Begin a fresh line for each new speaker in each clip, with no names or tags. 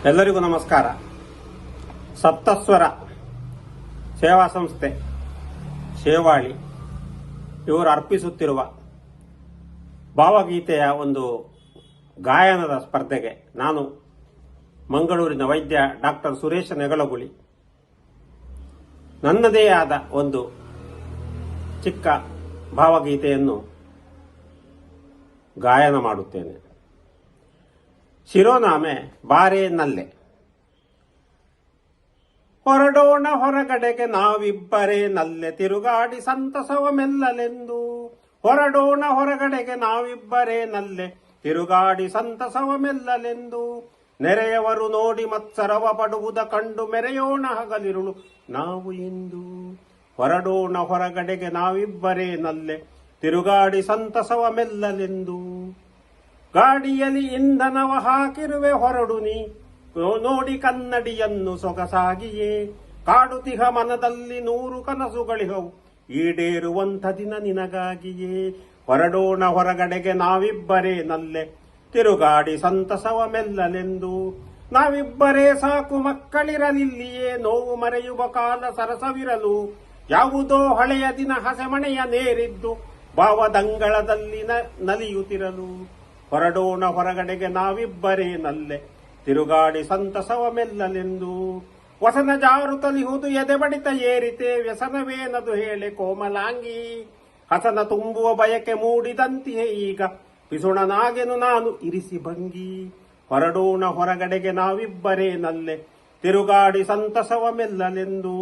ಎಲ್ಲರಿಗೂ ನಮಸ್ಕಾರ. ಸಪ್ತಸ್ವರ ಸೇವಾ ಸಂಸ್ಥೆ ಶೇವಾಳಿ ಇವರು ಅರ್ಪಿಸುತ್ತಿರುವ ಭಾವಗೀತೆಯ ಒಂದು ಗಾಯನದ ಸ್ಪರ್ಧೆಗೆ ನಾನು ಮಂಗಳೂರಿನ ವೈದ್ಯ ಡಾಕ್ಟರ್ ಸುರೇಶ ನೆಗಳಗುಳಿ ನನ್ನದೇ ಆದ ಒಂದು ಚಿಕ್ಕ ಭಾವಗೀತೆಯನ್ನು ಗಾಯನ ಮಾಡುತ್ತೇನೆ. ಶಿರೋನಾಮೆ ಬಾರೇ ನಲ್ಲೆ. ಹೊರಡೋಣ ಹೊರಗಡೆಗೆ ನಾವಿಬ್ಬರೇ ನಲ್ಲೆ, ತಿರುಗಾಡಿ ಸಂತಸವ ಮೆಲ್ಲಲೆಂದು. ಹೊರಡೋಣ ಹೊರಗಡೆಗೆ ನಾವಿಬ್ಬರೇ ನಲ್ಲೆ, ತಿರುಗಾಡಿ ಸಂತಸವ ಮೆಲ್ಲಲೆಂದು. ನೆರೆಯವರು ನೋಡಿ ಮತ್ಸರವ ಪಡುವುದ ಕಂಡು ಮೆರೆಯೋಣ ಹಗಲಿರುಳು ನಾವು ಎಂದು. ಹೊರಡೋಣ ಹೊರಗಡೆಗೆ ನಾವಿಬ್ಬರೇ ನಲ್ಲೆ, ತಿರುಗಾಡಿ ಸಂತಸವ ಮೆಲ್ಲಲೆಂದು. ಗಾಡಿಯಲ್ಲಿ ಇಂಧನವ ಹಾಕಿರುವೆ ಹೊರಡು ನೀ, ನೋಡಿ ಕನ್ನಡಿಯನ್ನು ಸೊಗಸಾಗಿಯೇ. ಕಾಡುತಿಹ ಮನದಲ್ಲಿ 100 ಕನಸುಗಳಿಹವು, ಈಡೇರುವಂಥ ದಿನ ನಿನಗಾಗಿಯೇ. ಹೊರಡೋಣ ಹೊರಗಡೆಗೆ ನಾವಿಬ್ಬರೇ ನಲ್ಲೆ, ತಿರುಗಾಡಿ ಸಂತಸವ ಮೆಲ್ಲಲೆಂದು. ನಾವಿಬ್ಬರೇ ಸಾಕು ಮಕ್ಕಳಿರಲಿಲ್ಲಿಯೇ, ನೋವು ಮರೆಯುವ ಕಾಲ ಸರಸವಿರಲು. ಯಾವುದೋ ಹಳೆಯ ದಿನ ಹಸೆಮಣೆಯ ನೇರಿದ್ದು, ಭಾವದಂಗಳದಲ್ಲಿ ನಲಿಯುತ್ತಿರಲು. ಹೊರಡೋಣ ಹೊರಗಡೆಗೆ ನಾವಿಬ್ಬರೇ ನಲ್ಲೆ, ತಿರುಗಾಡಿ ಸಂತಸವ ಮೆಲ್ಲಲೆಂದು. ವಸನ ಜಾರು ತಲಿಹುದು ಎದೆ ಬಡಿತ ಏರಿತೆ, ವ್ಯಸನವೇನದು ಹೇಳೆ ಕೋಮಲಾಂಗಿ. ಹಸನ ತುಂಬುವ ಬಯಕೆ ಮೂಡಿದಂತೆಯೇ ಈಗ, ಪಿಸುಣನಾಗೆನು ನಾನು ಇರಿಸಿ ಭಂಗಿ. ಹೊರಡೋಣ ಹೊರಗಡೆಗೆ ನಾವಿಬ್ಬರೇ ನಲ್ಲೆ, ತಿರುಗಾಡಿ ಸಂತಸವ ಮೆಲ್ಲಲೆಂದು.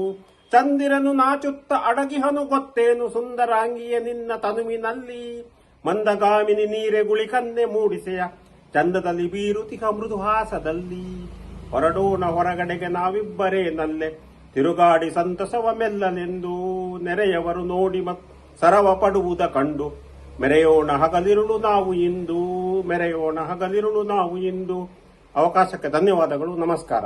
ಚಂದಿರನು ನಾಚುತ್ತ ಅಡಗಿಹನು ಗೊತ್ತೇನು, ಸುಂದರಾಂಗಿಯ ನಿನ್ನ ತನುವಿನಲ್ಲಿ. ಮಂದಗಾಮಿನಿ ನೀರೆ ಗುಳಿಕನ್ನೆ ಮೂಡಿಸೆಯ, ಚಂದದಲ್ಲಿ ಬೀರುತಿಹ ಮೃದುಹಾಸದಲ್ಲಿ. ಹೊರಡೋಣ ಹೊರಗಡೆಗೆ ನಾವಿಬ್ಬರೇ ನಲ್ಲೆ, ತಿರುಗಾಡಿ ಸಂತಸವ ಮೆಲ್ಲಲೆಂದು. ನೆರೆಯವರು ನೋಡಿ ಸರವ ಪಡುವುದ ಕಂಡು, ಮೆರೆಯೋಣ ಹಗಲಿರುಳು ನಾವು ಇಂದು. ಮೆರೆಯೋಣ ಹಗಲಿರುಳು ನಾವು ಇಂದು. ಅವಕಾಶಕ್ಕೆ ಧನ್ಯವಾದಗಳು. ನಮಸ್ಕಾರ.